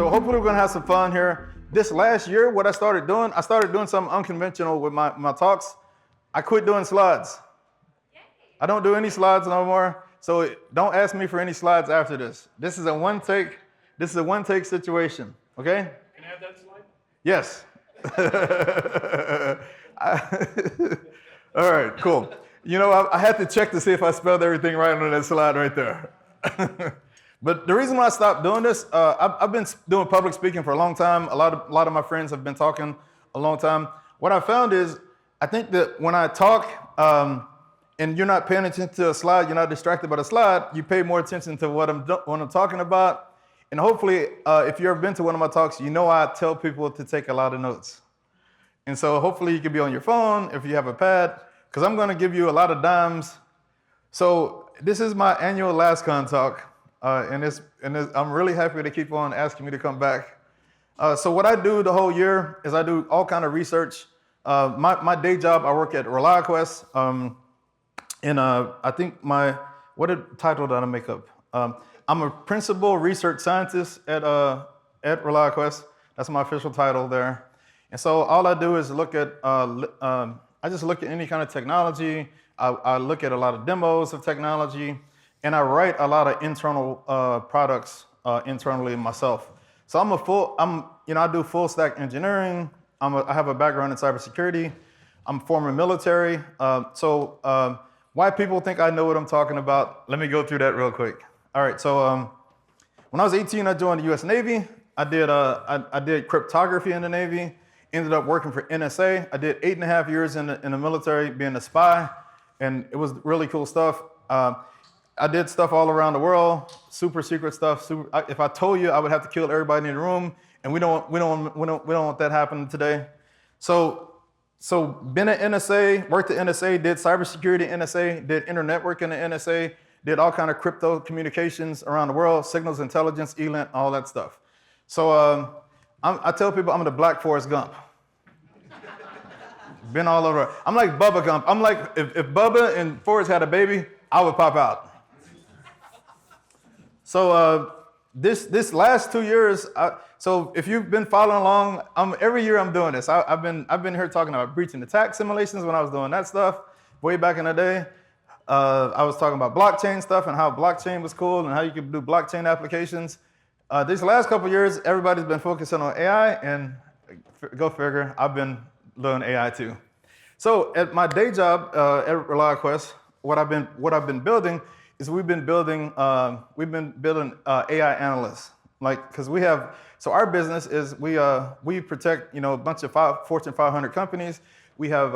So hopefully we're gonna have some fun here. This last year, what I started doing something unconventional with my talks. I quit doing slides. I don't do any slides no more. So don't ask me for any slides after this. This is a one take situation, okay? Can I have that slide? Yes. All right, cool. You know, I had to check to see if I spelled everything right on that slide right there. But the reason why I stopped doing this, I've been doing public speaking for a long time. A lot of my friends have been talking a long time. What I found is, I think that when I talk and you're not paying attention to a slide, you're not distracted by the slide, you pay more attention to what I'm talking about. And hopefully, if you've ever been to one of my talks, you know I tell people to take a lot of notes. And so hopefully you can be on your phone if you have a pad, because I'm going to give you a lot of dimes. So this is my annual LASCON talk. And I'm really happy to keep on asking me to come back. So what I do the whole year is I do all kind of research. My day job, I work at ReliQuest. I think what title did I make up? I'm a principal research scientist at ReliQuest. That's my official title there. And so all I do is look at, I just look at any kind of technology. I look at a lot of demos of technology. And I write a lot of internal products internally myself. So I do full stack engineering. I have a background in cybersecurity. I'm former military. So why people think I know what I'm talking about? Let me go through that real quick. All right. So when I was 18, I joined the U.S. Navy. I did cryptography in the Navy. Ended up working for NSA. I did 8.5 years in the military, being a spy, and it was really cool stuff. I did stuff all around the world, super secret stuff. If I told you, I would have to kill everybody in the room, and we don't want that happening today. So been at NSA, worked at NSA, did cybersecurity at NSA, did internet work in the NSA, did all kind of crypto communications around the world, signals intelligence, ELINT, all that stuff. So I tell people I'm the Black Forrest Gump. Been all over. I'm like Bubba Gump. I'm like if Bubba and Forrest had a baby, I would pop out. So this last 2 years, so if you've been following along, every year I'm doing this. I've been here talking about breach and attack simulations when I was doing that stuff way back in the day. I was talking about blockchain stuff and how blockchain was cool and how you could do blockchain applications. These last couple of years, everybody's been focusing on AI, and go figure, I've been doing AI too. So at my day job at ReliQuest, what I've been building is we've been building AI analysts, because so our business is we protect a bunch of Fortune 500 companies. We have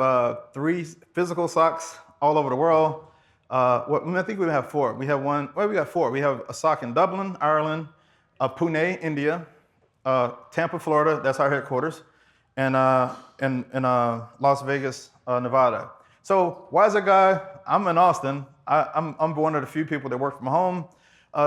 3 physical SOCs all over the world. I think we have 4. We got 4. We have a SOC in Dublin, Ireland, Pune, India, Tampa, Florida. That's our headquarters, and Las Vegas, Nevada. So why is a guy? I'm in Austin. I'm one of the few people that work from home.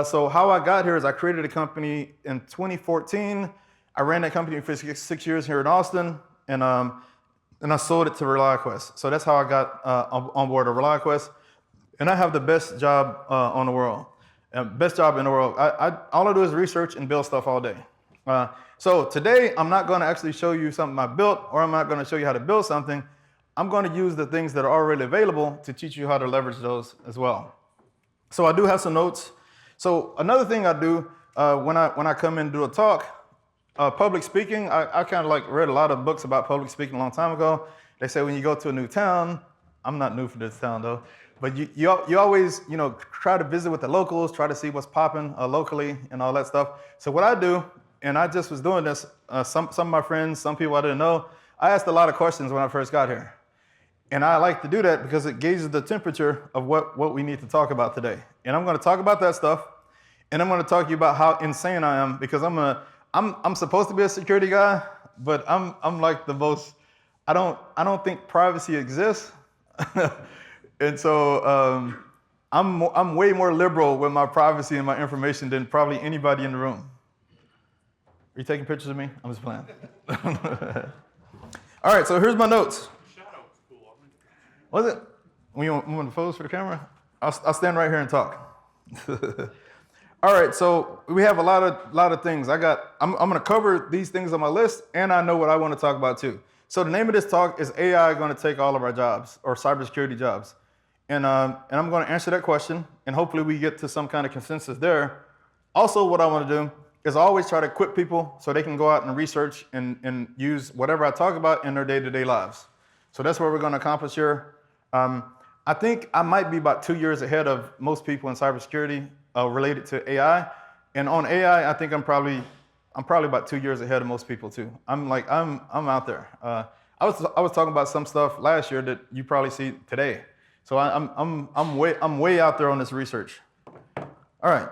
So how I got here is I created a company in 2014. I ran that company for 6 years here in Austin, and I sold it to ReliQuest. So that's how I got on board at ReliQuest. And I have the best job in the world. All I do is research and build stuff all day. So today, I'm not going to actually show you something I built, or I'm not going to show you how to build something. I'm going to use the things that are already available to teach you how to leverage those as well. So I do have some notes. So another thing I do when I come in and do a talk, public speaking, I kind of read a lot of books about public speaking a long time ago. They say when you go to a new town, I'm not new for this town though, but you always try to visit with the locals, try to see what's popping locally and all that stuff. So what I do, and I just was doing this, some of my friends, some people I didn't know, I asked a lot of questions when I first got here. And I like to do that because it gauges the temperature of what we need to talk about today. And I'm going to talk about that stuff, and I'm going to talk to you about how insane I am, because I'm supposed to be a security guy, but I'm like the most. I don't think privacy exists, and so I'm way more liberal with my privacy and my information than probably anybody in the room. Are you taking pictures of me? I'm just playing. All right, so here's my notes. Was it? You want to pose for the camera? I'll stand right here and talk. All right, so we have a lot of things. I'm going to cover these things on my list, and I know what I want to talk about too. So the name of this talk is AI going to take all of our jobs, or cybersecurity jobs, and I'm going to answer that question, and hopefully we get to some kind of consensus there. Also, what I want to do is always try to equip people so they can go out and research and use whatever I talk about in their day-to-day lives. So that's what we're going to accomplish here. I think I might be about 2 years ahead of most people in cybersecurity related to AI. And on AI, I think I'm probably about 2 years ahead of most people too. I'm out there. I was talking about some stuff last year that you probably see today. So I'm way out there on this research. All right.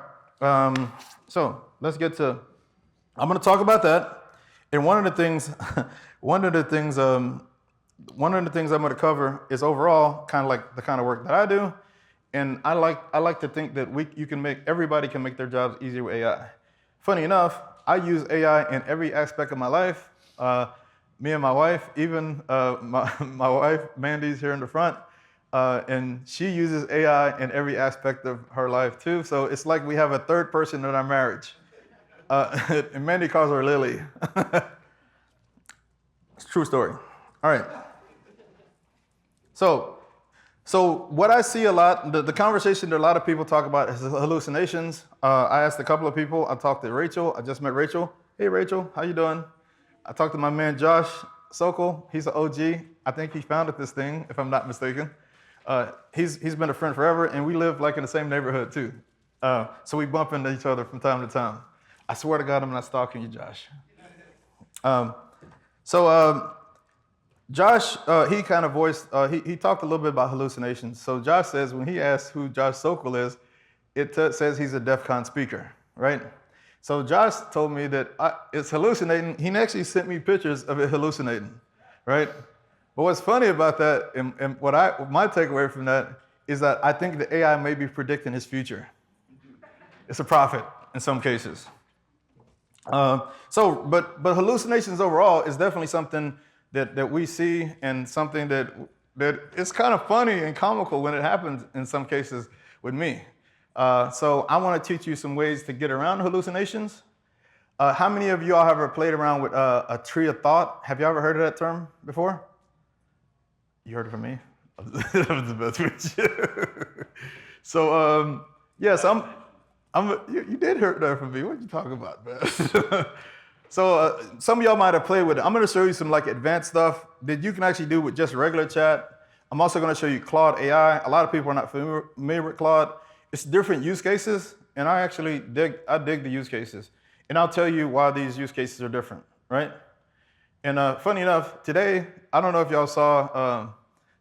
So let's get to. I'm going to talk about that. And one of the things I'm going to cover is overall kind of like the kind of work that I do. And I like to think that everybody can make their jobs easier with AI. Funny enough, I use AI in every aspect of my life. Me and my wife, even my wife, Mandy's here in the front, and she uses AI in every aspect of her life too. So it's like we have a third person in our marriage. And Mandy calls her Lily. It's a true story. All right. So what I see a lot, the conversation that a lot of people talk about is hallucinations. I asked a couple of people. I talked to Rachel. I just met Rachel. Hey, Rachel, how you doing? I talked to my man, Josh Sokol. He's an OG. I think he founded this thing, if I'm not mistaken. He's been a friend forever, and we live like in the same neighborhood too. So we bump into each other from time to time. I swear to God, I'm not stalking you, Josh. Josh, he kind of voiced, he talked a little bit about hallucinations. So Josh says when he asks who Josh Sokol is, it says he's a DEF CON speaker, right? So Josh told me that it's hallucinating. He actually sent me pictures of it hallucinating, right? But what's funny about that, and my takeaway from that, is that I think the AI may be predicting his future. It's a prophet in some cases. But hallucinations overall is definitely something that we see, and something that it's kind of funny and comical when it happens in some cases with me. So I want to teach you some ways to get around hallucinations. How many of you all have ever played around with a tree of thought? Have you ever heard of that term before? You heard it from me? That was the best with So yes, you did hear that from me. What are you talking about, man? So some of y'all might have played with it. I'm going to show you some like advanced stuff that you can actually do with just regular chat. I'm also going to show you Claude AI. A lot of people are not familiar with Claude. It's different use cases, and I actually dig the use cases. And I'll tell you why these use cases are different, right? And funny enough, today, I don't know if y'all saw,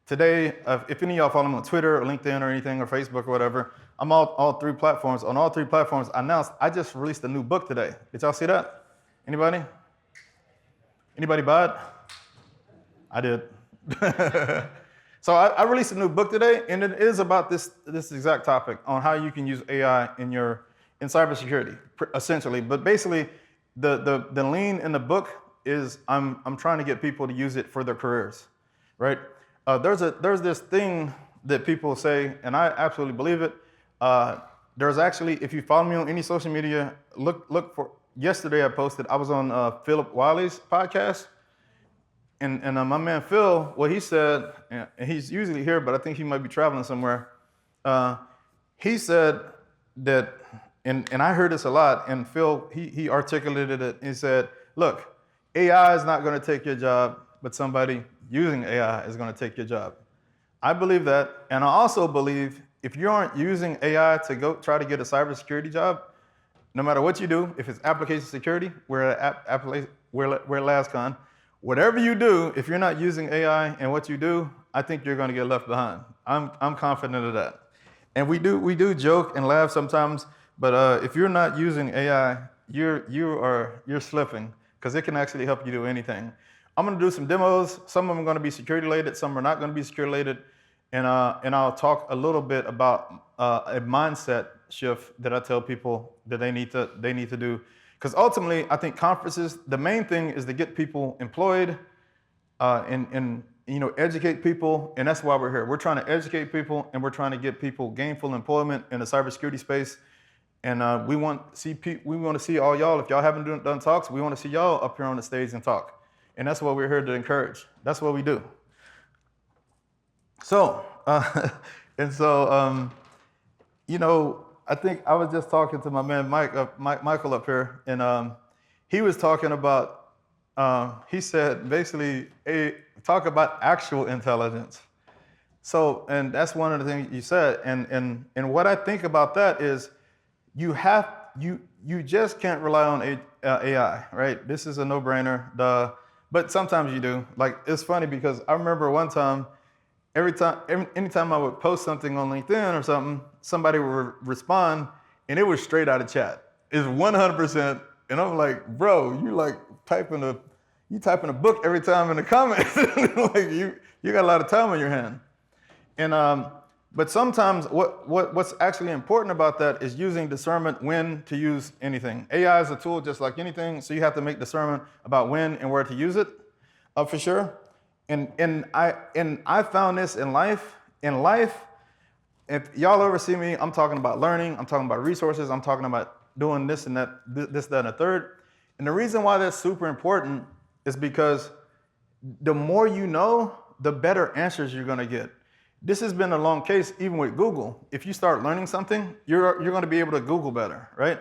today, if any of y'all follow me on Twitter or LinkedIn or anything or Facebook or whatever, I'm all three platforms. On all three platforms, I just released a new book today. Did y'all see that? Anybody? Anybody buy it? I did. So I released a new book today, and it is about this exact topic on how you can use AI in cybersecurity, essentially. But basically, the lean in the book is I'm trying to get people to use it for their careers, right? There's this thing that people say, and I absolutely believe it. There's actually, if you follow me on any social media, look for. Yesterday I posted. I was on Philip Wiley's podcast. And my man Phil, what he said, and he's usually here, but I think he might be traveling somewhere. He said that, and I heard this a lot, and Phil, he articulated it. He said, look, AI is not going to take your job, but somebody using AI is going to take your job. I believe that, and I also believe if you aren't using AI to go try to get a cybersecurity job, no matter what you do, if it's application security, we're at LASCON. Whatever you do, if you're not using AI in what you do, I think you're going to get left behind. I'm confident of that. And we do joke and laugh sometimes, but if you're not using AI, you're slipping, because it can actually help you do anything. I'm going to do some demos. Some of them are going to be security related, some are not going to be security related, and I'll talk a little bit about a mindset shift that I tell people that they need to do. Because ultimately, I think conferences, the main thing is to get people employed and educate people, and that's why we're here. We're trying to educate people, and we're trying to get people gainful employment in the cybersecurity space. And we want to see all y'all. If y'all haven't done talks, we want to see y'all up here on the stage and talk. And that's what we're here to encourage. That's what we do. So, I think I was just talking to my man Michael up here, and he was talking about. He said basically, talk about actual intelligence. So, and that's one of the things you said. And what I think about that is, you just can't rely on AI, right? This is a no-brainer. But sometimes you do. Like, it's funny because I remember one time, anytime I would post something on LinkedIn or something, somebody would respond, and it was straight out of chat. It's 100%, and I'm like, bro, you typing a book every time in the comments. Like you got a lot of time on your hand. And but sometimes what's actually important about that is using discernment when to use anything. AI is a tool just like anything, so you have to make discernment about when and where to use it, for sure. And I found this in life. In life, if y'all ever see me, I'm talking about learning, I'm talking about resources, I'm talking about doing this and that, this, that, and a third. And the reason why that's super important is because the more you know, the better answers you're gonna get. This has been a long case, even with Google. If you start learning something, you're gonna be able to Google better, right?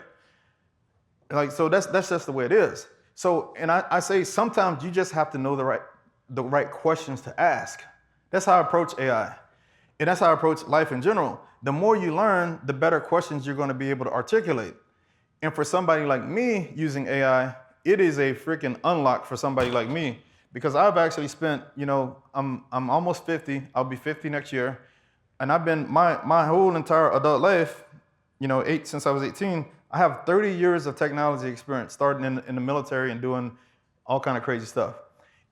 Like, so that's just the way it is. So, and I say sometimes you just have to know the right questions to ask. That's how I approach AI. And that's how I approach life in general. The more you learn, the better questions you're gonna be able to articulate. And for somebody like me using AI, it is a freaking unlock for somebody like me, because I've actually spent, I'm almost 50, I'll be 50 next year. And I've been, my whole entire adult life, since I was 18, I have 30 years of technology experience, starting in the military and doing all kind of crazy stuff.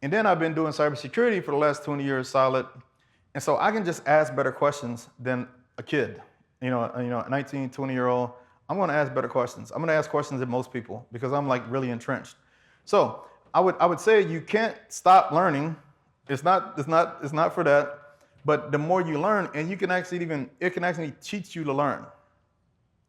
And then I've been doing cybersecurity for the last 20 years solid. And so I can just ask better questions than a kid, a 19, 20-year-old. I'm gonna ask better questions. I'm gonna ask questions than most people because I'm like really entrenched. So I would say you can't stop learning. It's not for that. But the more you learn, and it can actually teach you to learn.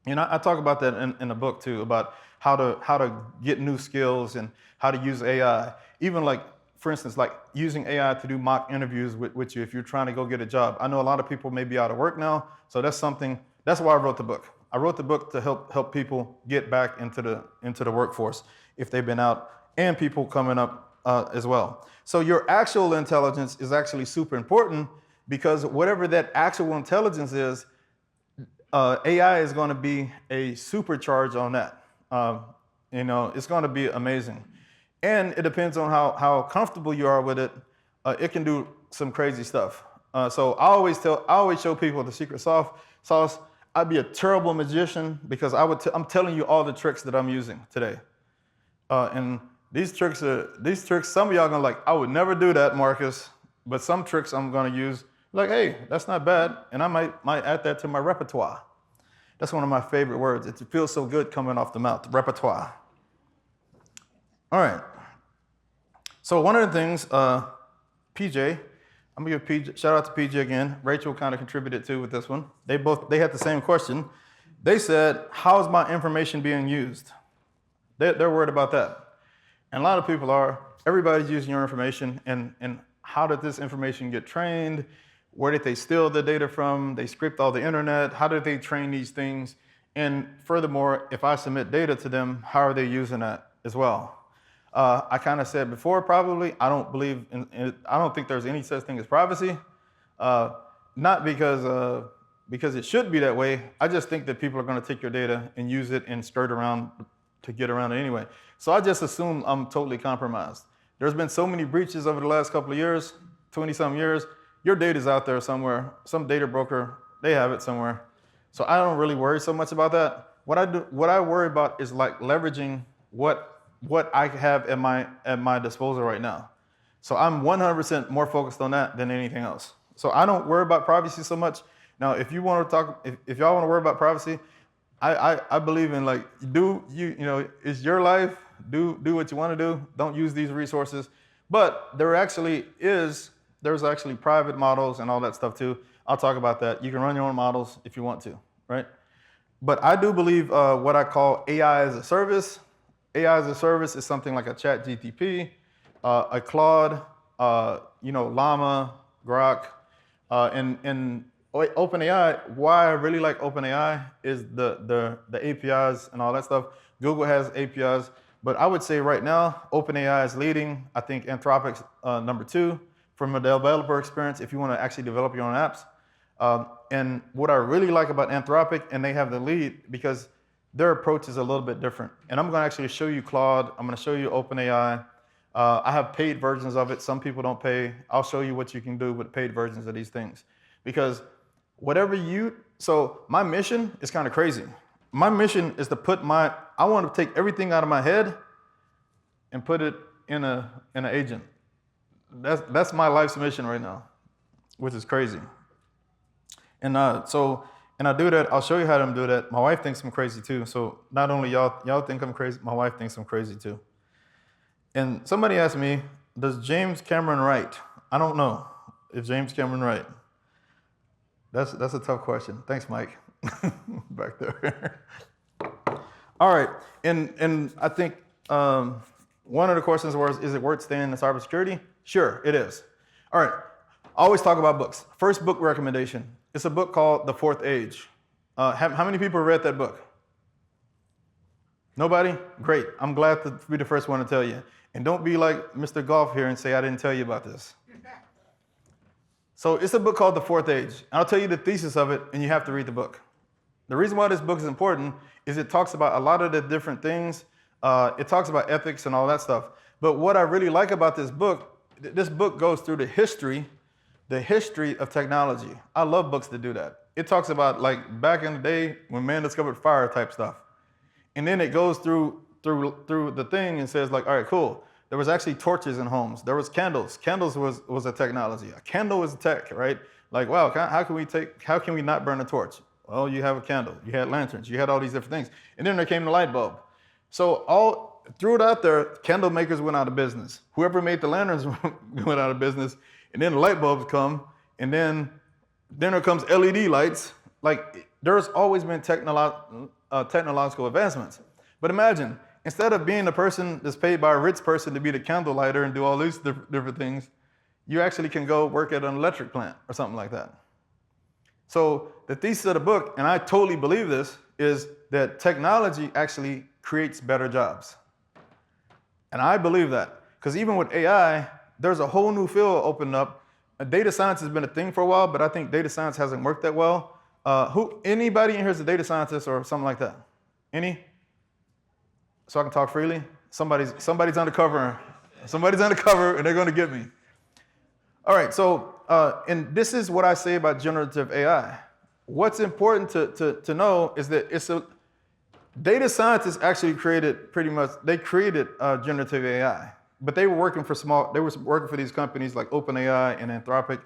And I talk about that in the book too, about how to get new skills and how to use AI. Even like, for instance, like using AI to do mock interviews with you if you're trying to go get a job. I know a lot of people may be out of work now, so that's why I wrote the book. I wrote the book to help people get back into the workforce if they've been out, and people coming up as well. So your actual intelligence is actually super important, because whatever that actual intelligence is, AI is going to be a supercharge on that. It's going to be amazing. And it depends on how comfortable you are with it. It can do some crazy stuff. So I always show people the secret sauce. I'd be a terrible magician because I'm telling you all the tricks that I'm using today. And these tricks, some of y'all are gonna like, I would never do that, Marcus. But some tricks I'm gonna use, like, hey, that's not bad. And I might add that to my repertoire. That's one of my favorite words. It feels so good coming off the mouth, repertoire. All right. So one of the things, PJ, I'm gonna give shout out to PJ again. Rachel kind of contributed too with this one. They had the same question. They said, how is my information being used? They're worried about that. And a lot of people are. Everybody's using your information, and how did this information get trained? Where did they steal the data from? They script all the internet. How did they train these things? And furthermore, if I submit data to them, how are they using that as well? I kind of said before, probably, I don't believe I don't think there's any such thing as privacy. Not because it should be that way. I just think that people are going to take your data and use it and skirt around to get around it anyway. So I just assume I'm totally compromised. There's been so many breaches over the last couple of years, 20-some years. Your data's out there somewhere. Some data broker, they have it somewhere. So I don't really worry so much about that. What I worry about is like leveraging what I have at my disposal right now. So I'm 100% more focused on that than anything else. So I don't worry about privacy so much. Now, if you want to talk, if y'all want to worry about privacy, I believe in like, it's your life. Do what you want to do. Don't use these resources. But there's actually private models and all that stuff too. I'll talk about that. You can run your own models if you want to, right? But I do believe what I call AI as a service. AI as a service is something like a Chat GTP, a Claude, Llama, Grok, and OpenAI. Why I really like OpenAI is the APIs and all that stuff. Google has APIs, but I would say right now OpenAI is leading. I think Anthropic's number 2 from a developer experience. If you want to actually develop your own apps. And what I really like about Anthropic, and they have the lead because their approach is a little bit different. And I'm going to actually show you Claude. I'm going to show you OpenAI. I have paid versions of it. Some people don't pay. I'll show you what you can do with paid versions of these things. Because so my mission is kind of crazy. My mission is to I want to take everything out of my head and put it in an agent. That's my life's mission right now, which is crazy. And I do that. I'll show you how to do that. My wife thinks I'm crazy too. So not only y'all think I'm crazy, my wife thinks I'm crazy too. And somebody asked me, does James Cameron write? I don't know if James Cameron write. That's a tough question. Thanks, Mike. Back there. All right. And I think one of the questions was, is it worth staying in cybersecurity? Sure, it is. All right. I always talk about books. First book recommendation. It's a book called The Fourth Age. How many people read that book? Nobody? Great. I'm glad to be the first one to tell you. And don't be like Mr. Golf here and say I didn't tell you about this. So it's a book called The Fourth Age. I'll tell you the thesis of it, and you have to read the book. The reason why this book is important is it talks about a lot of the different things. It talks about ethics and all that stuff. But what I really like about this book goes through the history of technology. I love books that do that. It talks about like back in the day when man discovered fire type stuff. And then it goes through the thing and says like, all right, cool. There was actually torches in homes. There was candles. Candles was a technology. A candle was tech, right? Like, wow, how can we not burn a torch? Well, you have a candle. You had lanterns. You had all these different things. And then there came the light bulb. So threw it out there, candle makers went out of business. Whoever made the lanterns went out of business. And then the light bulbs come, and then there comes LED lights. Like, there's always been technological advancements. But imagine, instead of being the person that's paid by a rich person to be the candle lighter and do all these different things, you actually can go work at an electric plant or something like that. So the thesis of the book, and I totally believe this, is that technology actually creates better jobs. And I believe that, because even with AI, there's a whole new field opened up. Data science has been a thing for a while, but I think data science hasn't worked that well. Anybody in here is a data scientist or something like that? Any? So I can talk freely? Somebody's undercover. Somebody's undercover, and they're going to get me. All right, so, and this is what I say about generative AI. What's important to know is that data scientists actually created generative AI. But they were working for these companies like OpenAI and Anthropic.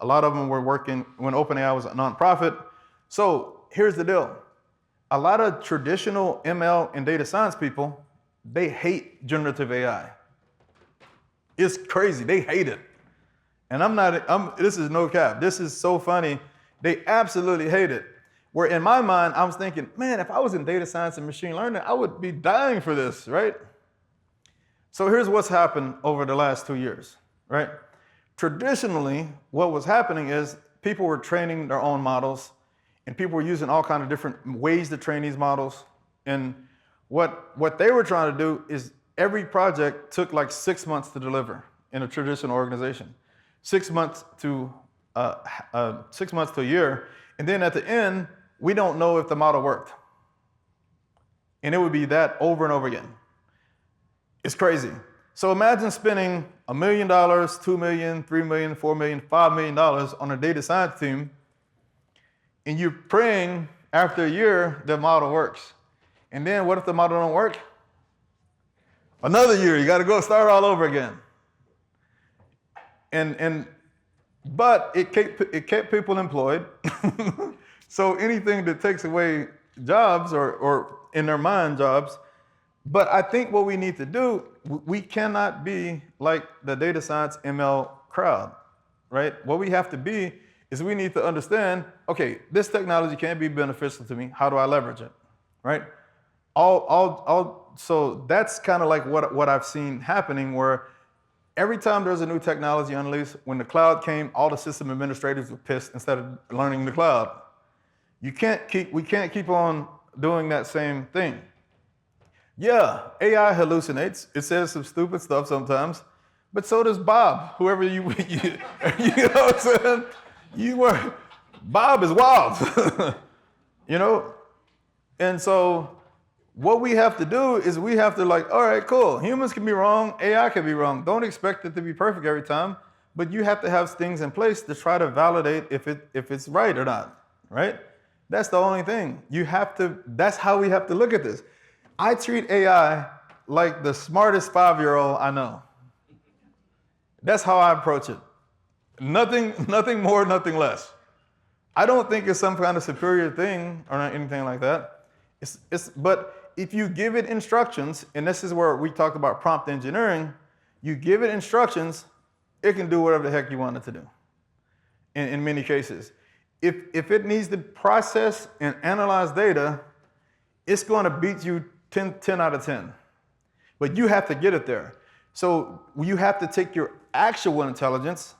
A lot of them were working when OpenAI was a nonprofit. So here's the deal. A lot of traditional ML and data science people, they hate generative AI. It's crazy, they hate it. And this is no cap. This is so funny. They absolutely hate it. Where in my mind, I was thinking, man, if I was in data science and machine learning, I would be dying for this, right? So here's what's happened over the last 2 years, right? Traditionally, what was happening is people were training their own models, and people were using all kinds of different ways to train these models. And what they were trying to do is every project took like 6 months to deliver in a traditional organization. 6 months to 6 months to a year. And then at the end, we don't know if the model worked. And it would be that over and over again. It's crazy. So imagine spending $1 million, $2 million, $3 million, $4 million, $5 million on a data science team, and you're praying after a year the model works. And then what if the model don't work? Another year, you got to go start all over again. But it kept people employed. So anything that takes away jobs or in their mind jobs. But I think what we need to do, we cannot be like the data science ML crowd, right? What we have to be is we need to understand, okay, this technology can be beneficial to me. How do I leverage it, right? So that's kind of like what I've seen happening, where every time there's a new technology unleashed, when the cloud came, all the system administrators were pissed instead of learning the cloud. We can't keep on doing that same thing. Yeah, AI hallucinates. It says some stupid stuff sometimes, but so does Bob, whoever you know what I'm saying? Bob is wild, you know? And so what we have to do is we have to all right, cool. Humans can be wrong, AI can be wrong. Don't expect it to be perfect every time, but you have to have things in place to try to validate if it's right or not, right? That's the only thing. That's how we have to look at this. I treat AI like the smartest 5-year-old I know. That's how I approach it. Nothing more, nothing less. I don't think it's some kind of superior thing or anything like that. But if you give it instructions, and this is where we talked about prompt engineering, you give it instructions, it can do whatever the heck you want it to do. In many cases. If it needs to process and analyze data, it's going to beat you 10 out of 10. But you have to get it there. So you have to take your actual intelligence,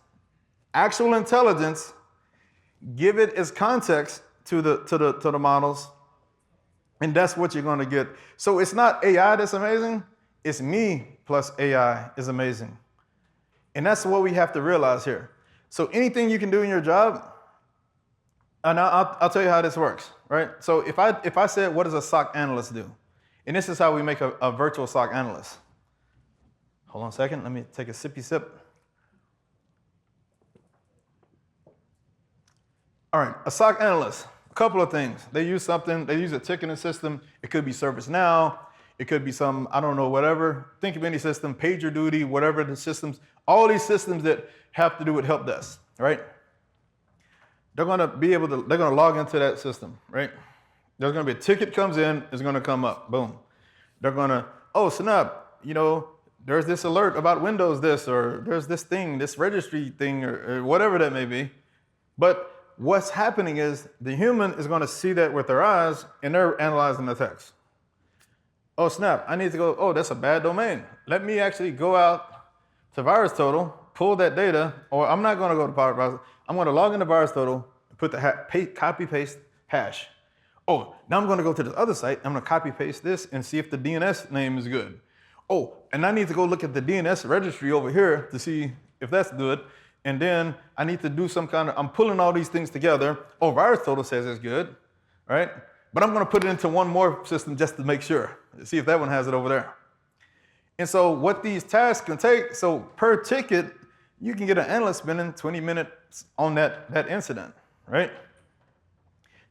give it as context to the models, and that's what you're going to get. So it's not AI that's amazing, it's me plus AI is amazing. And that's what we have to realize here. So anything you can do in your job, and I'll tell you how this works, right? So if I said, what does a SOC analyst do? And this is how we make a virtual SOC analyst. Hold on a second, let me take a sippy sip. All right, a SOC analyst, a couple of things. They use a ticketing system. It could be ServiceNow. It could be some, I don't know, whatever. Think of any system, PagerDuty, whatever the systems, all these systems that have to do with help desk, right? They're gonna log into that system, right? There's gonna be a ticket comes in, it's gonna come up, boom. They're gonna, oh snap, there's this alert about Windows this, or there's this thing, this registry thing, or whatever that may be. But what's happening is the human is gonna see that with their eyes, and they're analyzing the text. Oh snap, I need to go, oh, that's a bad domain. Let me actually go out to VirusTotal, pull that data, or I'm not gonna go to Power Browser, I'm gonna log into VirusTotal, put the copy paste hash. Oh, now I'm gonna go to this other site, I'm gonna copy paste this and see if the DNS name is good. Oh, and I need to go look at the DNS registry over here to see if that's good. And then I need to do I'm pulling all these things together. Oh, VirusTotal says it's good, right? But I'm gonna put it into one more system just to make sure, see if that one has it over there. And so what these tasks can take, so per ticket, you can get an analyst spending 20 minutes on that incident, right?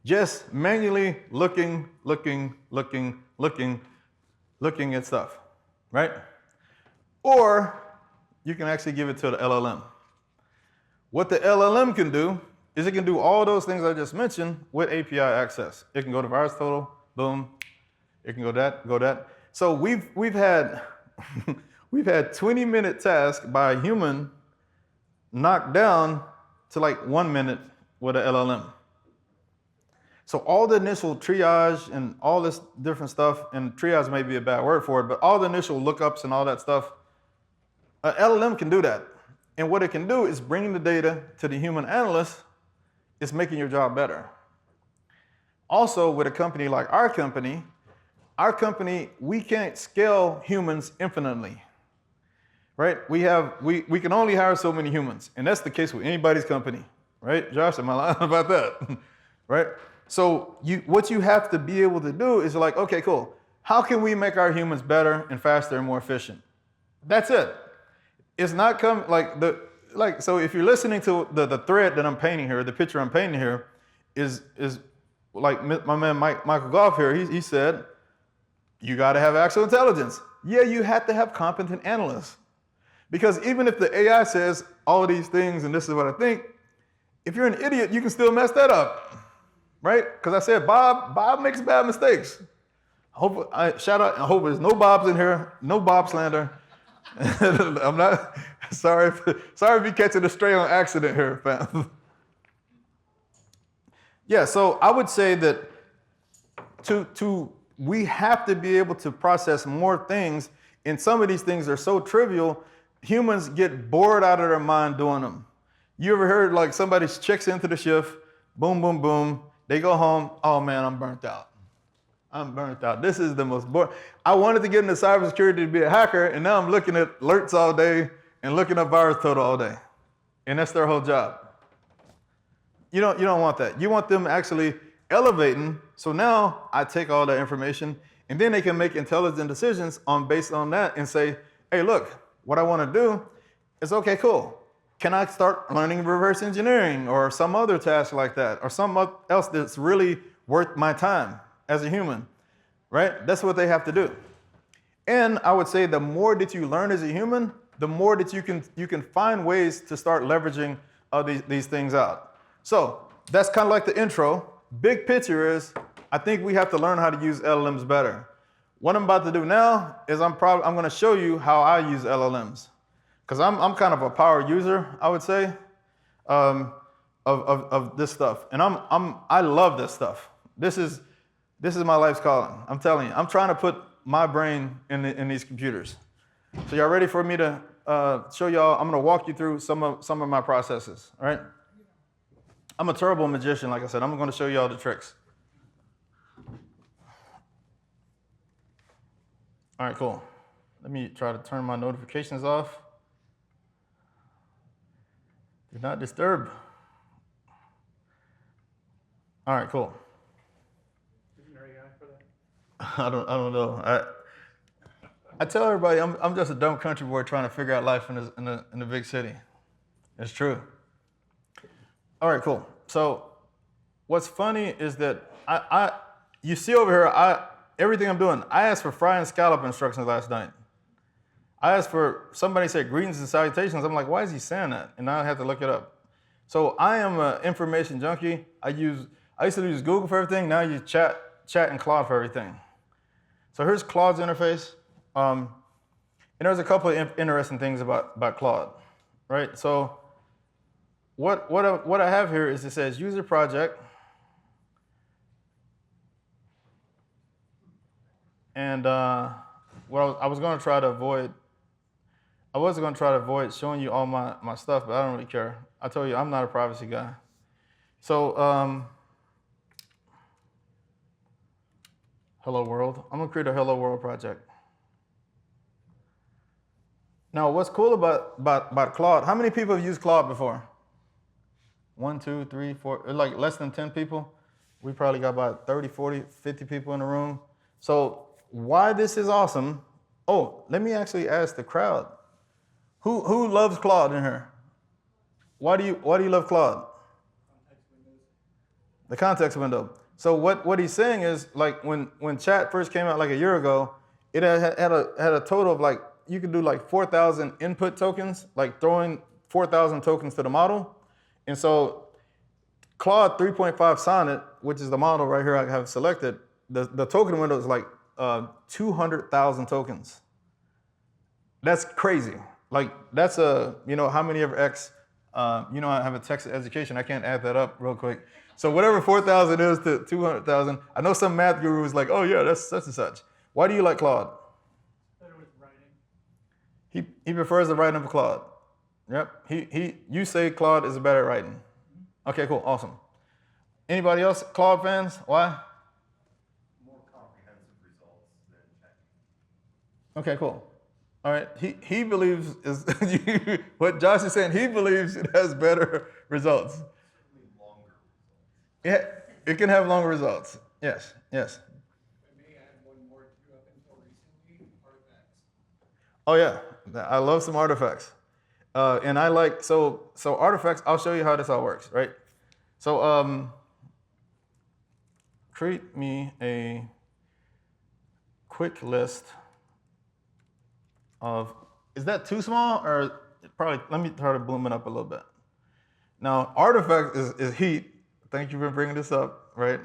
Just manually looking at stuff, right? Or you can actually give it to the LLM. What the LLM can do is it can do all those things I just mentioned with API access. It can go to VirusTotal, boom. It can go that. So we've had 20-minute tasks by a human knocked down to 1 minute with an LLM. So all the initial triage and all this different stuff, and triage may be a bad word for it, but all the initial lookups and all that stuff, an LLM can do that. And what it can do is bring the data to the human analyst. It's making your job better. Also, with a company like our company, we can't scale humans infinitely, right? We can only hire so many humans, and that's the case with anybody's company, right? Josh, am I lying about that, right? So what you have to be able to do is okay, cool. How can we make our humans better and faster and more efficient? That's it. It's not so if you're listening to the thread that I'm painting here, the picture I'm painting here is like my man Michael Goff here, he said, you got to have actual intelligence. Yeah, you have to have competent analysts. Because even if the AI says all these things and this is what I think, if you're an idiot, you can still mess that up, right? Because I said Bob makes bad mistakes. Shout out, I hope there's no Bobs in here, no Bob slander. I'm not sorry if you're catching a stray on accident here, fam. Yeah, so I would say that we have to be able to process more things, and some of these things are so trivial, humans get bored out of their mind doing them. You ever heard like somebody checks into the shift, boom, boom, boom, they go home, oh man, I'm burnt out. I'm burnt out. This is the most boring. I wanted to get into cybersecurity to be a hacker, and now I'm looking at alerts all day and looking at virus total all day. And that's their whole job. You don't want that. You want them actually elevating. So now I take all that information, and then they can make intelligent decisions based on that and say, hey, look, what I want to do is, okay, cool. Can I start learning reverse engineering or some other task like that, or something else that's really worth my time as a human, right? That's what they have to do. And I would say the more that you learn as a human, the more that you can find ways to start leveraging these things out. So that's kind of like the intro. Big picture is, I think we have to learn how to use LLMs better. What I'm about to do now is I'm going to show you how I use LLMs, because I'm kind of a power user, I would say, of this stuff, and I love this stuff. This is my life's calling. I'm telling you, I'm trying to put my brain in these computers. So y'all ready for me to show y'all? I'm going to walk you through some of my processes. All right. I'm a terrible magician, like I said. I'm going to show you all the tricks. All right, cool. Let me try to turn my notifications off. Do not disturb. All right, cool. Isn't there AI for that? I don't know. I tell everybody I'm just a dumb country boy trying to figure out life in the big city. It's true. All right, cool. So what's funny is that you see over here, everything I'm doing, I asked for fry and scallop instructions last night. I asked for, somebody said greetings and salutations. I'm like, why is he saying that? And now I have to look it up. So I am an information junkie. I used to use Google for everything. Now I use chat and Claude for everything. So here's Claude's interface. And there's a couple of interesting things about Claude, right? So what I have here is, it says user project. And well, I was going to try to avoid showing you all my stuff, but I don't really care. I told you I'm not a privacy guy. So hello world. I'm going to create a hello world project. Now, what's cool about Claude, how many people have used Claude before? 1, 2, 3, 4, like less than 10 people. We probably got about 30, 40, 50 people in the room. So why this is awesome, let me actually ask the crowd. Who loves Claude in here? Why do you love Claude? The context window. So what he's saying is, like when chat first came out like a year ago, it had a total of like, you could do like 4,000 input tokens, like throwing 4,000 tokens to the model. And so Claude 3.5 Sonnet, which is the model right here I have selected, the token window is like 200,000 tokens. That's crazy. Like that's how many of X, I have a Texas education. I can't add that up real quick. So whatever 4,000 is to 200,000, I know some math guru is like, oh yeah, that's such and such. Why do you like Claude? Better with writing. He prefers the writing of Claude. Yep. You say Claude is better at writing. Okay, cool, awesome. Anybody else Claude fans? Why? More comprehensive results than ChatGPT. Okay, cool. All right. He believes is what Josh is saying. He believes it has better results. Certainly longer results. Yeah, it can have longer results. Yes. If I may add one more too, up until recently, artifacts. Oh yeah, I love some artifacts, and I like so artifacts. I'll show you how this all works, right? So create me a quick list of. Is that too small, or probably? Let me try to bloom it up a little bit. Now, artifact is heat. Thank you for bringing this up, right?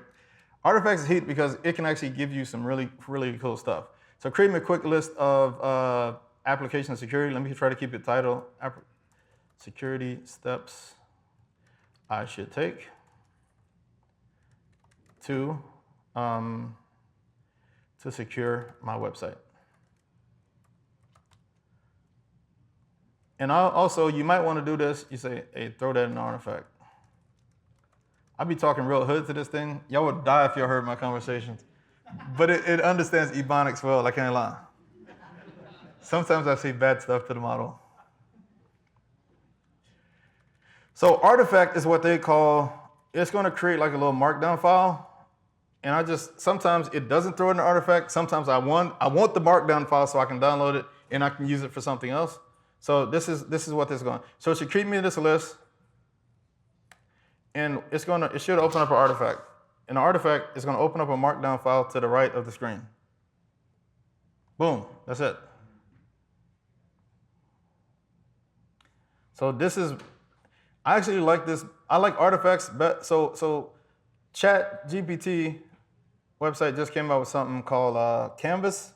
Artifacts is heat because it can actually give you some really, really cool stuff. So create me a quick list of application security. Let me try to keep it titled security steps I should take. to secure my website. And also, you might want to do this. You say, hey, throw that in an artifact. I be talking real hood to this thing. Y'all would die if y'all heard my conversations. But it understands Ebonics well, I can't lie. Sometimes I say bad stuff to the model. So artifact is what they call, it's going to create like a little markdown file. And sometimes it doesn't throw it in an artifact. Sometimes I want the markdown file so I can download it and I can use it for something else. So this is what this is going. So it should create me this list. And it should open up an artifact. And the artifact is going to open up a markdown file to the right of the screen. Boom, that's it. So I actually like this. I like artifacts. So ChatGPT website just came out with something called Canvas.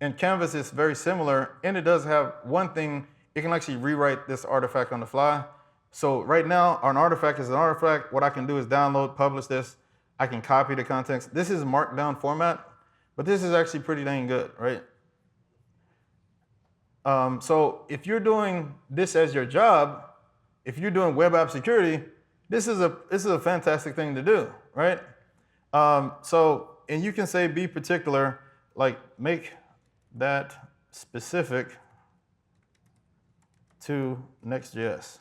And Canvas is very similar. And it does have one thing. It can actually rewrite this artifact on the fly. So right now, an artifact is an artifact. What I can do is download, publish this. I can copy the context. This is markdown format, but this is actually pretty dang good, right? So if you're doing this as your job, if you're doing web app security, this is a fantastic thing to do, right? And you can say be particular, like make that specific to Next.js.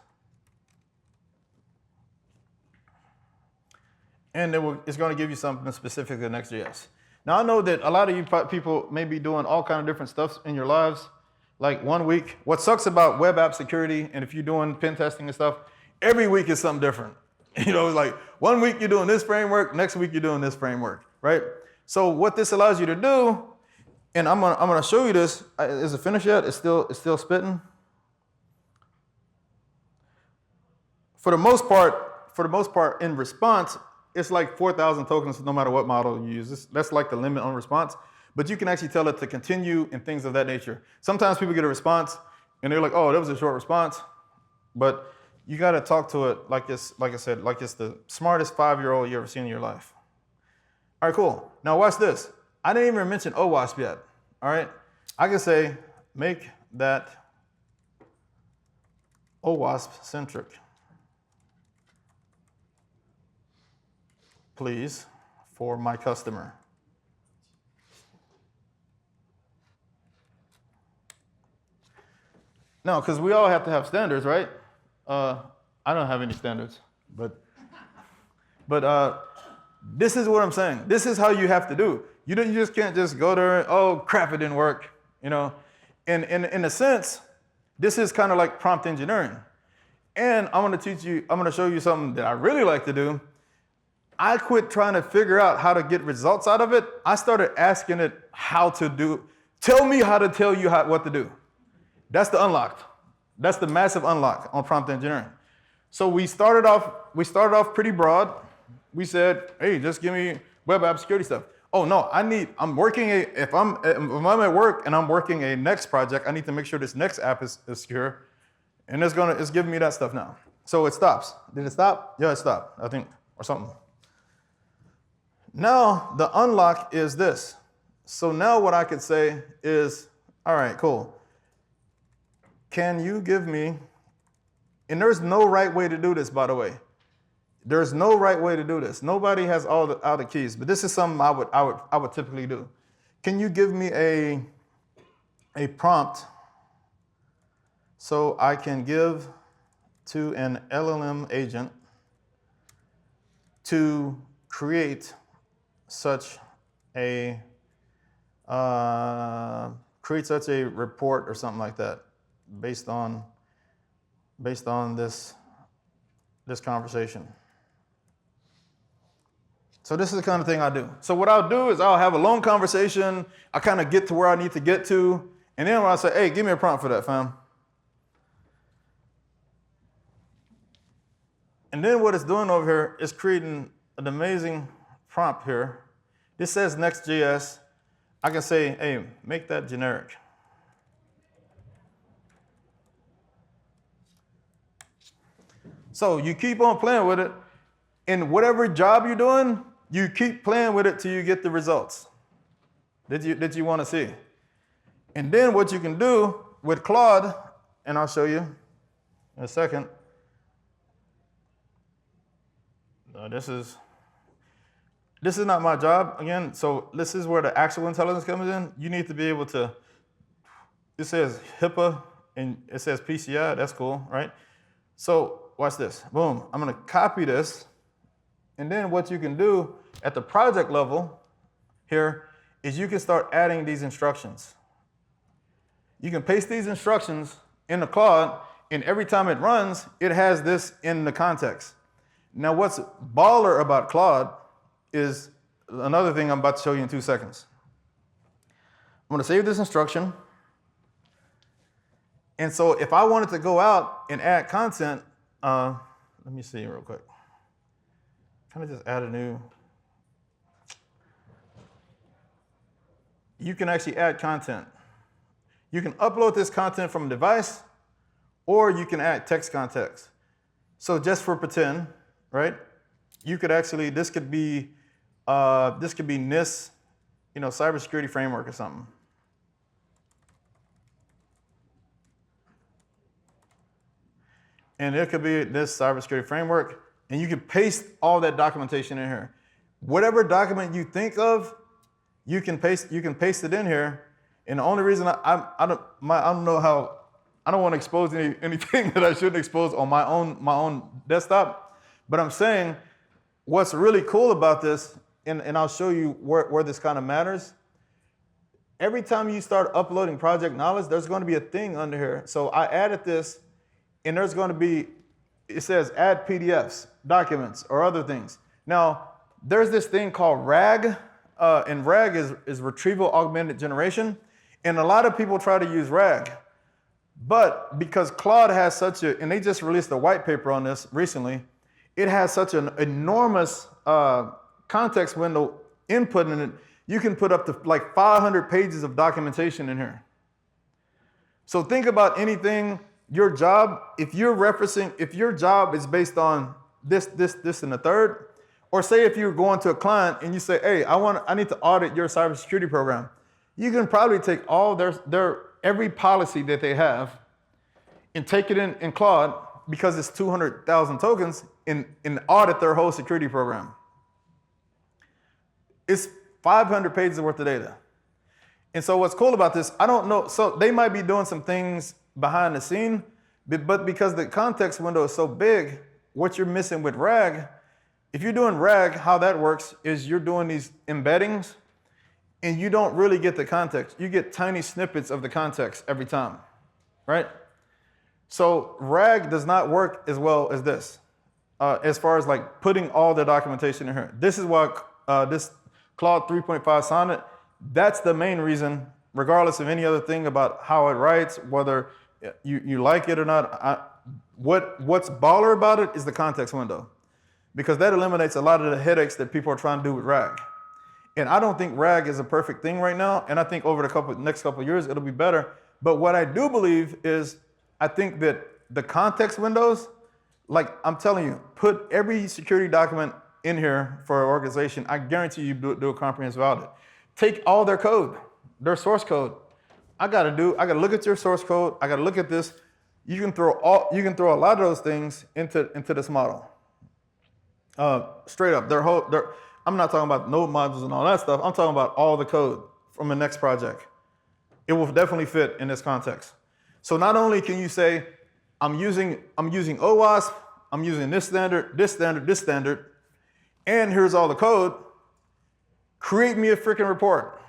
And it's going to give you something specific to Next.js. Now, I know that a lot of you people may be doing all kind of different stuff in your lives. Like 1 week, what sucks about web app security, and if you're doing pen testing and stuff, every week is something different. You know, it's like 1 week you're doing this framework, next week you're doing this framework, right? So what this allows you to do, and I'm gonna show you this. Is it finished yet? It's still spitting. For the most part, in response, it's like 4,000 tokens no matter what model you use. That's like the limit on response. But you can actually tell it to continue and things of that nature. Sometimes people get a response and they're like, oh, that was a short response. But you got to talk to it like this, like I said, like it's the smartest 5-year-old you ever seen in your life. All right, cool. Now watch this. I didn't even mention OWASP yet. All right. I can say, make that OWASP centric. Please, for my customer. No, because we all have to have standards, right? I don't have any standards, but this is what I'm saying. This is how you have to do. You just can't just go there and, oh, crap, it didn't work. You know, and in a sense, this is kind of like prompt engineering. And I'm going to show you something that I really like to do. I quit trying to figure out how to get results out of it. I started asking it how to do. Tell me how to tell you what to do. That's the unlock. That's the massive unlock on prompt engineering. So we started off pretty broad. We said, hey, just give me web app security stuff. Oh no, if I'm at work and I'm working a next project, I need to make sure this next app is secure. And it's giving me that stuff now. So it stops. Did it stop? Yeah, it stopped, I think, or something. Now the unlock is this. So now what I could say is, all right, cool. Can you give me, and there's no right way to do this, by the way. There's no right way to do this. Nobody has all the keys, but this is something I would typically do. Can you give me a prompt so I can give to an LLM agent to create such a report or something like that based on this conversation. So this is the kind of thing I do. So what I'll do is I'll have a long conversation. I kind of get to where I need to get to. And then when I say, hey, give me a prompt for that, fam. And then what it's doing over here is creating an amazing prompt here. This says Next.js. I can say, hey, make that generic. So you keep on playing with it. In whatever job you're doing, you keep playing with it till you get the results that you want to see. And then what you can do with Claude, and I'll show you in a second. This is not my job, again, so this is where the actual intelligence comes in. You need to be able to, it says HIPAA, and it says PCI, that's cool, right? So watch this, boom. I'm gonna copy this, and then what you can do at the project level here is you can start adding these instructions. You can paste these instructions in the Claude, and every time it runs, it has this in the context. Now what's baller about Claude is another thing I'm about to show you in 2 seconds. I'm gonna save this instruction. And so if I wanted to go out and add content, let me see real quick. Kind of just add a new. You can actually add content. You can upload this content from a device, or you can add text context. So just for pretend, right? You could actually, this could be NIST, cybersecurity framework or something. And it could be this cybersecurity framework, and you can paste all that documentation in here. Whatever document you think of, you can paste it in here. And the only reason I don't want to expose anything that I shouldn't expose on my own desktop. But I'm saying what's really cool about this, and I'll show you where this kind of matters. Every time you start uploading project knowledge, there's going to be a thing under here. So I added this, and there's going to be, it says add PDFs, documents, or other things. Now, there's this thing called RAG, and RAG is retrieval augmented generation. And a lot of people try to use RAG. But because Claude has such a, and they just released a white paper on this recently, it has such an enormous context window input in it. You can put up to like 500 pages of documentation in here. So think about anything, your job, if your job is based on this, and the third, or say if you're going to a client and you say, hey, I need to audit your cybersecurity program. You can probably take all every policy that they have and take it in Claude, because it's 200,000 tokens, and audit their whole security program. It's 500 pages worth of data. And so what's cool about this, I don't know, so they might be doing some things behind the scene, but because the context window is so big, what you're missing with RAG, if you're doing RAG, how that works is you're doing these embeddings, and you don't really get the context. You get tiny snippets of the context every time, right? So RAG does not work as well as this, as far as like putting all the documentation in here. This is why this Claude 3.5 Sonnet, that's the main reason, regardless of any other thing about how it writes, whether you like it or not. What's baller about it is the context window, because that eliminates a lot of the headaches that people are trying to do with RAG. And I don't think RAG is a perfect thing right now, and I think over the next couple of years it'll be better. But what I do believe is, I think that the context windows, like I'm telling you, put every security document in here for an organization. I guarantee you do a comprehensive audit. Take all their code, their source code. I gotta look at your source code. I gotta look at this. You can throw a lot of those things into this model. Straight up, I'm not talking about node modules and all that stuff. I'm talking about all the code from the next project. It will definitely fit in this context. So not only can you say, I'm using OWASP, I'm using this standard, and here's all the code, create me a freaking report.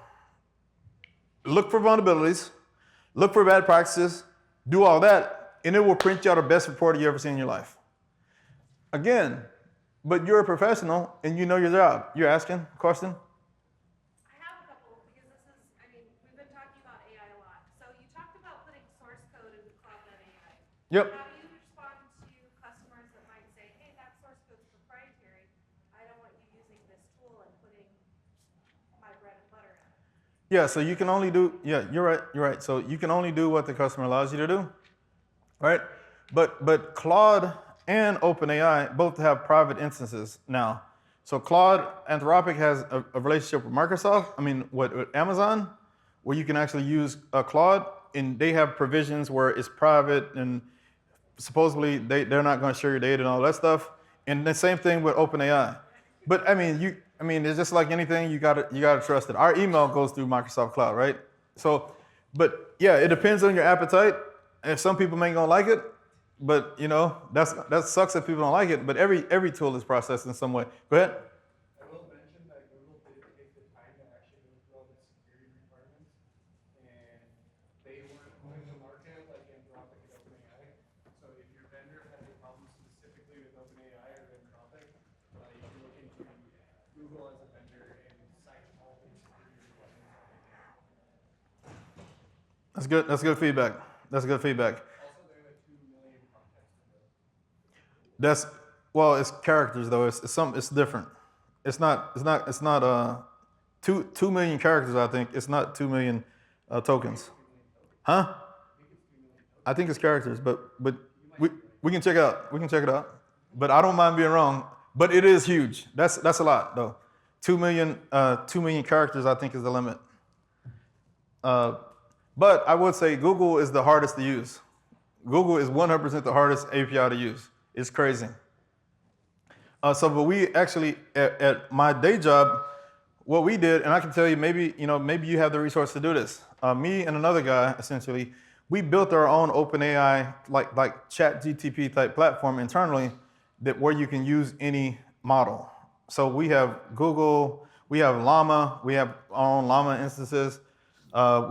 Look for vulnerabilities, look for bad practices, do all that, and it will print you out the best report you ever seen in your life. Again, but you're a professional and you know your job. You're asking a question? I have a couple, because we've been talking about AI a lot. So you talked about putting source code into cloud.ai. Yep. How do you respond to customers that might say, hey, that source code's proprietary. I don't want you using this tool and putting my bread and butter in it. Yeah, so you can only do, yeah, you're right. So you can only do what the customer allows you to do, right? But Claude and OpenAI both have private instances now. So Claude Anthropic has a relationship with Microsoft. I mean, with Amazon, where you can actually use Claude, and they have provisions where it's private and supposedly they're not going to share your data and all that stuff. And the same thing with OpenAI. But I mean, it's just like anything. You gotta trust it. Our email goes through Microsoft Cloud, right? So, but yeah, it depends on your appetite. And some people ain't gonna like it, but you know that sucks if people don't like it. But every tool is processed in some way. Go ahead. I will mention that Google did take the time to actually go through all the security requirements, and they weren't going to market like Anthropic and OpenAI. So if your vendor has a problem specifically with OpenAI or Anthropic, you can look into Google as a vendor and cite all the security requirements. That's good. That's good feedback. That's good feedback. Also, they have a 2 million context window. It's characters though. It's different. It's not 2 million characters. I think it's not 2 million tokens. Huh? I think it's characters, but we can check it out. We can check it out. But I don't mind being wrong. But it is huge. That's a lot though. 2 million characters I think is the limit. But I would say Google is the hardest to use. Google is 100% the hardest API to use. It's crazy. But we actually, at my day job, what we did, and I can tell you, maybe you have the resource to do this. Me and another guy, essentially, we built our own OpenAI, like ChatGTP type platform internally, where you can use any model. So we have Google, we have Llama, we have our own Llama instances. But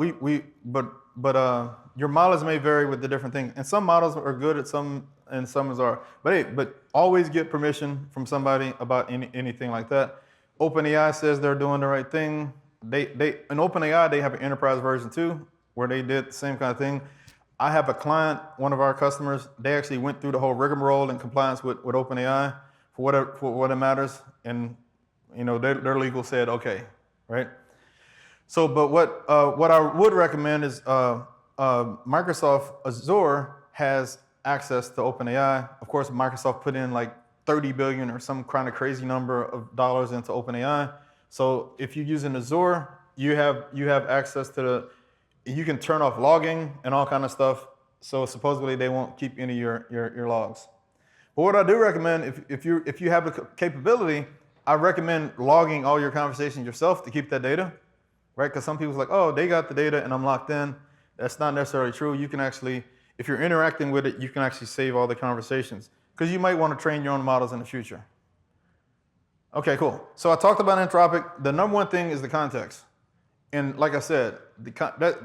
your models may vary with the different things, and some models are good at some, and some are. But hey, always get permission from somebody about anything like that. OpenAI says they're doing the right thing. In OpenAI they have an enterprise version too, where they did the same kind of thing. I have a client, one of our customers. They actually went through the whole rigmarole in compliance with OpenAI for what it matters, and their legal said okay, right? So, but what I would recommend is Microsoft Azure has access to OpenAI. Of course, Microsoft put in like 30 billion or some kind of crazy number of dollars into OpenAI. So if you're using Azure, you have access to you can turn off logging and all kind of stuff. So supposedly they won't keep any of your logs. But what I do recommend, if you have the capability, I recommend logging all your conversations yourself to keep that data. Right? Because some people's like, oh, they got the data and I'm locked in. That's not necessarily true. You can actually, if you're interacting with it, you can actually save all the conversations. Because you might want to train your own models in the future. Okay, cool. So I talked about Anthropic. The number one thing is the context. And like I said,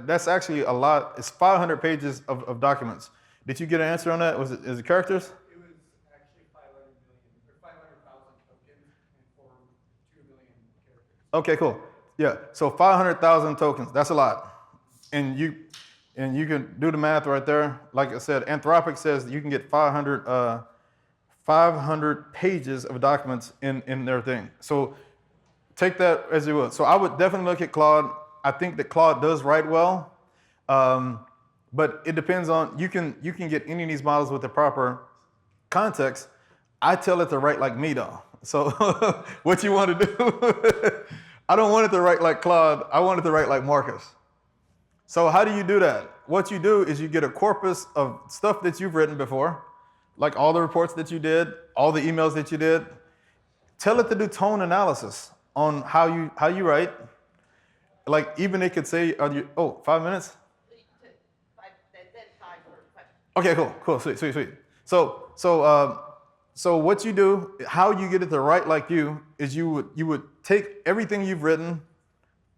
that's actually a lot. It's 500 pages of documents. Did you get an answer on that? Is it characters? It was actually 500,000 tokens and for 2 million characters. Okay, cool. Yeah, so 500,000 tokens, that's a lot. And you can do the math right there. Like I said, Anthropic says you can get 500 pages of documents in their thing. So take that as you will. So I would definitely look at Claude. I think that Claude does write well, but it depends on, you can get any of these models with the proper context. I tell it to write like me though. So what you want to do, I don't want it to write like Claude. I want it to write like Marcus. So how do you do that? What you do is you get a corpus of stuff that you've written before, like all the reports that you did, all the emails that you did. Tell it to do tone analysis on how you write. Like even it could say, 5 minutes? Okay, cool, sweet. So what you do, how you get it to write like you, is you would take everything you've written,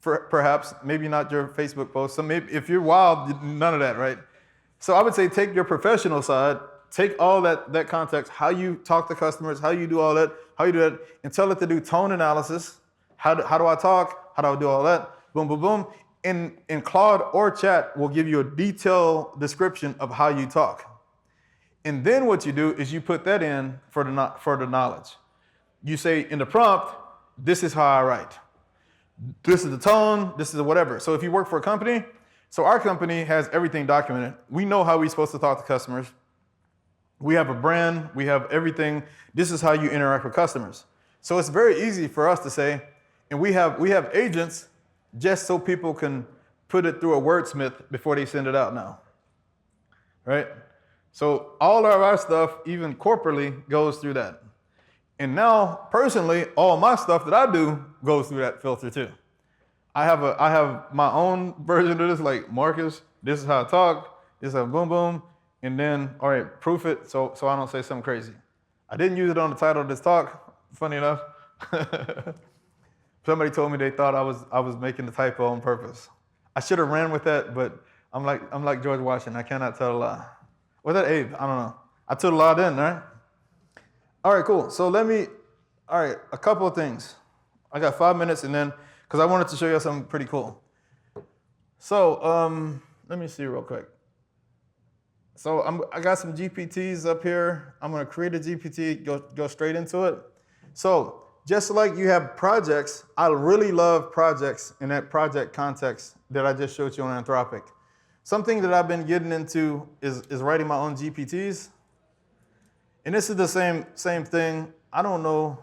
perhaps, maybe not your Facebook post. So maybe if you're wild, none of that, right? So I would say take your professional side, take all that context, how you talk to customers, how you do all that, and tell it to do tone analysis. How do I talk? How do I do all that? Boom, boom, boom. In Claude or Chat will give you a detailed description of how you talk. And then what you do is you put that in for the knowledge. You say in the prompt, this is how I write. This is the tone, this is whatever. So if you work for a company, so our company has everything documented. We know how we're supposed to talk to customers. We have a brand, we have everything. This is how you interact with customers. So it's very easy for us to say, and we have agents just so people can put it through a wordsmith before they send it out now, right? So all of our stuff, even corporately, goes through that. And now, personally, all my stuff that I do goes through that filter too. I have my own version of this, like Marcus, this is how I talk, this is how boom boom, and then, all right, proof it so I don't say something crazy. I didn't use it on the title of this talk, funny enough. Somebody told me they thought I was making the typo on purpose. I should have ran with that, but I'm like George Washington, I cannot tell a lie. Was that Abe? I don't know. I told a lie then, right? All right, cool. So a couple of things. I got 5 minutes and then, because I wanted to show you something pretty cool. So let me see real quick. So I got some GPTs up here. I'm gonna create a GPT, go straight into it. So just like you have projects, I really love projects in that project context that I just showed you on Anthropic. Something that I've been getting into is writing my own GPTs. And this is the same thing. I don't know.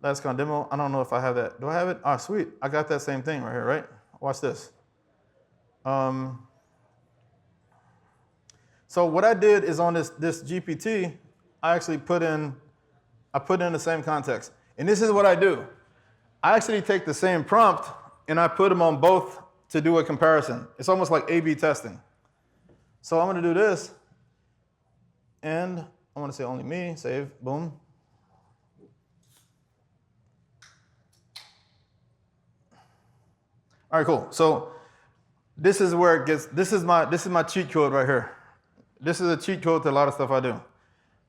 LASCON demo. I don't know if I have that. Do I have it? Ah, sweet. I got that same thing right here, right? Watch this. So what I did is on this GPT, I actually put in the same context. And this is what I do. I actually take the same prompt and I put them on both to do a comparison. It's almost like A/B testing. So I'm gonna do this. And I want to say only me, save, boom. All right, cool. So this is where it gets, this is my cheat code right here. This is a cheat code to a lot of stuff I do.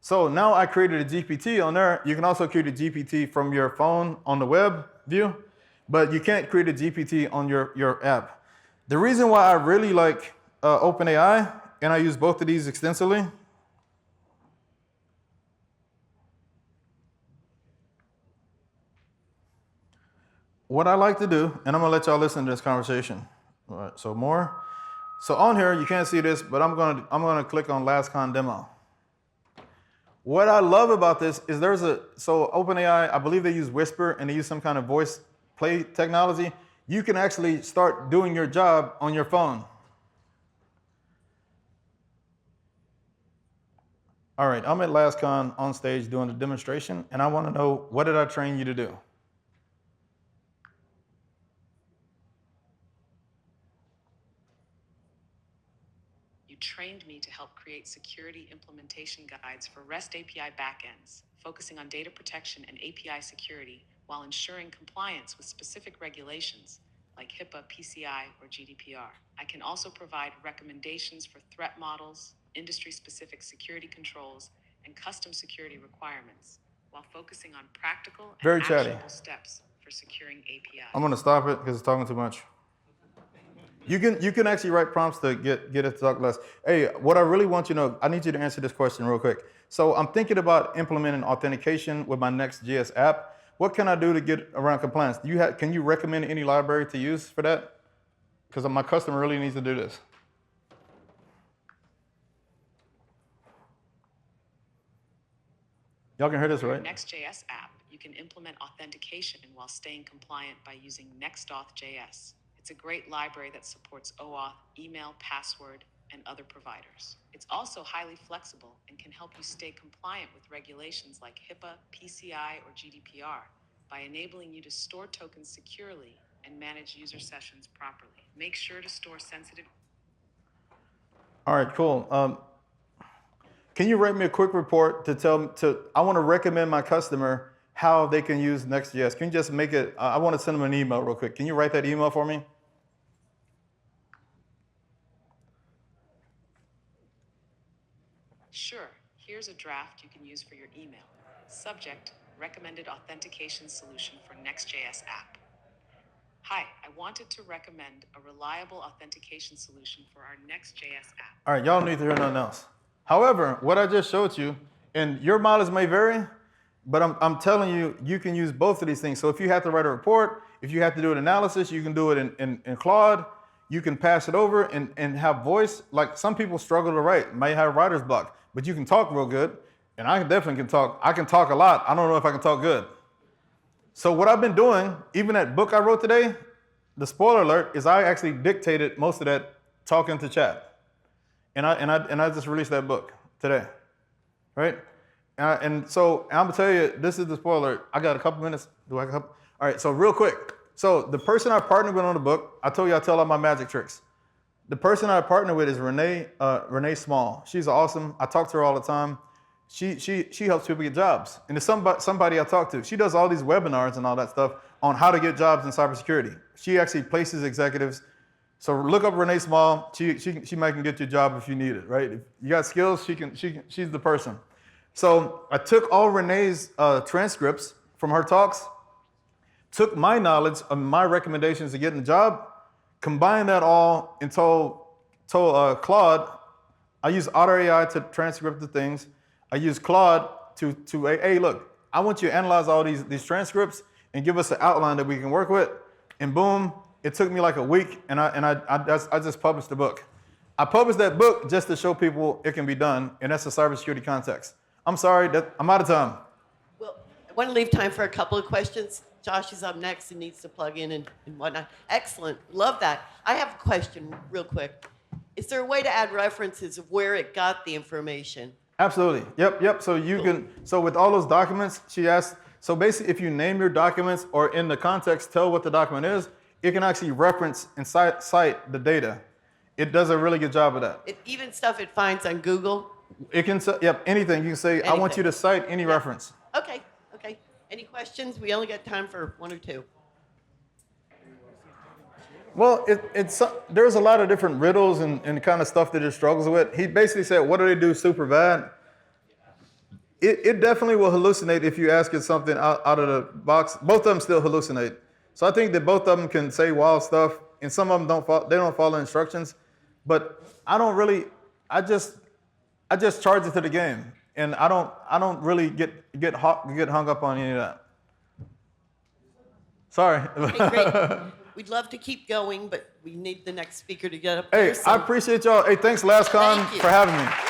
So now I created a GPT on there. You can also create a GPT from your phone on the web view, but you can't create a GPT on your app. The reason why I really like OpenAI, and I use both of these extensively, what I like to do, and I'm gonna let y'all listen to this conversation. All right, so more. So on here, you can't see this, but I'm gonna click on LASCON demo. What I love about this is so OpenAI, I believe they use Whisper and they use some kind of voice play technology. You can actually start doing your job on your phone. All right, I'm at LASCON on stage doing a demonstration, and I wanna know, what did I train you to do? Trained me to help create security implementation guides for REST API backends, focusing on data protection and API security while ensuring compliance with specific regulations like HIPAA, PCI, or GDPR. I can also provide recommendations for threat models, industry-specific security controls, and custom security requirements while focusing on practical and actionable steps for securing APIs. I'm going to stop it because it's talking too much. You can actually write prompts to get it to talk less. Hey, what I really want you to know, I need you to answer this question real quick. So I'm thinking about implementing authentication with my Next.js app. What can I do to get around compliance? Can you recommend any library to use for that? Because my customer really needs to do this. Y'all can hear this, right? For your Next.js app, you can implement authentication while staying compliant by using Next.auth.js. It's a great library that supports OAuth, email, password, and other providers. It's also highly flexible and can help you stay compliant with regulations like HIPAA, PCI, or GDPR by enabling you to store tokens securely and manage user sessions properly. Make sure to store sensitive. All right, cool. Can you write me a quick report I want to recommend my customer how they can use Next.js? Can you just make it, I want to send them an email real quick. Can you write that email for me? Sure, here's a draft you can use for your email. Subject, recommended authentication solution for Next.js app. Hi, I wanted to recommend a reliable authentication solution for our Next.js app. All right, y'all don't need to hear nothing else. However, what I just showed you, and your mileage may vary, but I'm telling you, you can use both of these things. So if you have to write a report, if you have to do an analysis, you can do it in Claude. You can pass it over and have voice. Like some people struggle to write, might have writer's block, but you can talk real good. and I definitely can talk. I can talk a lot. I don't know if I can talk good. So what I've been doing, even that book I wrote today, the spoiler alert is I actually dictated most of that talking to chat, and I just released that book today, right? And so I'm gonna tell you, this is the spoiler. I got a couple minutes. Do I have a couple? All right. So real quick. So the person I partnered with on the book, I told you I tell all my magic tricks. The person I partner with is Renee Small. She's awesome. I talk to her all the time. She helps people get jobs. And it's somebody I talk to. She does all these webinars and all that stuff on how to get jobs in cybersecurity. She actually places executives. So look up Renee Small. She might can get you a job if you need it, right? If you got skills, she's the person. So I took all Renee's transcripts from her talks, took my knowledge of my recommendations to get in the job, combined that all, and told Claude, I use Otter AI to transcript the things. I use Claude to hey, look, I want you to analyze all these transcripts and give us an outline that we can work with. And boom, it took me like a week, and I just published the book. I published that book just to show people it can be done, and that's the cybersecurity context. I'm sorry, I'm out of time. Well, I want to leave time for a couple of questions. Josh is up next and needs to plug in and whatnot. Excellent. Love that. I have a question real quick. Is there a way to add references of where it got the information? Absolutely. Yep. So you can, so with all those documents, she asked, so basically if you name your documents or in the context tell what the document is, it can actually reference and cite the data. It does a really good job of that. Even stuff it finds on Google? It can, anything. You can say, I want you to cite any reference. Okay. Any questions? We only got time for one or two. Well, there's a lot of different riddles and kind of stuff that it struggles with. He basically said, what do they do super bad? It definitely will hallucinate if you ask it something out of the box. Both of them still hallucinate. So I think that both of them can say wild stuff, and some of them don't follow instructions. But I just charge it to the game. And I don't really get hung up on any of that. Sorry. Okay, great. We'd love to keep going, but we need the next speaker to get up there. Hey, I appreciate y'all. Hey, thanks LASCON for having me.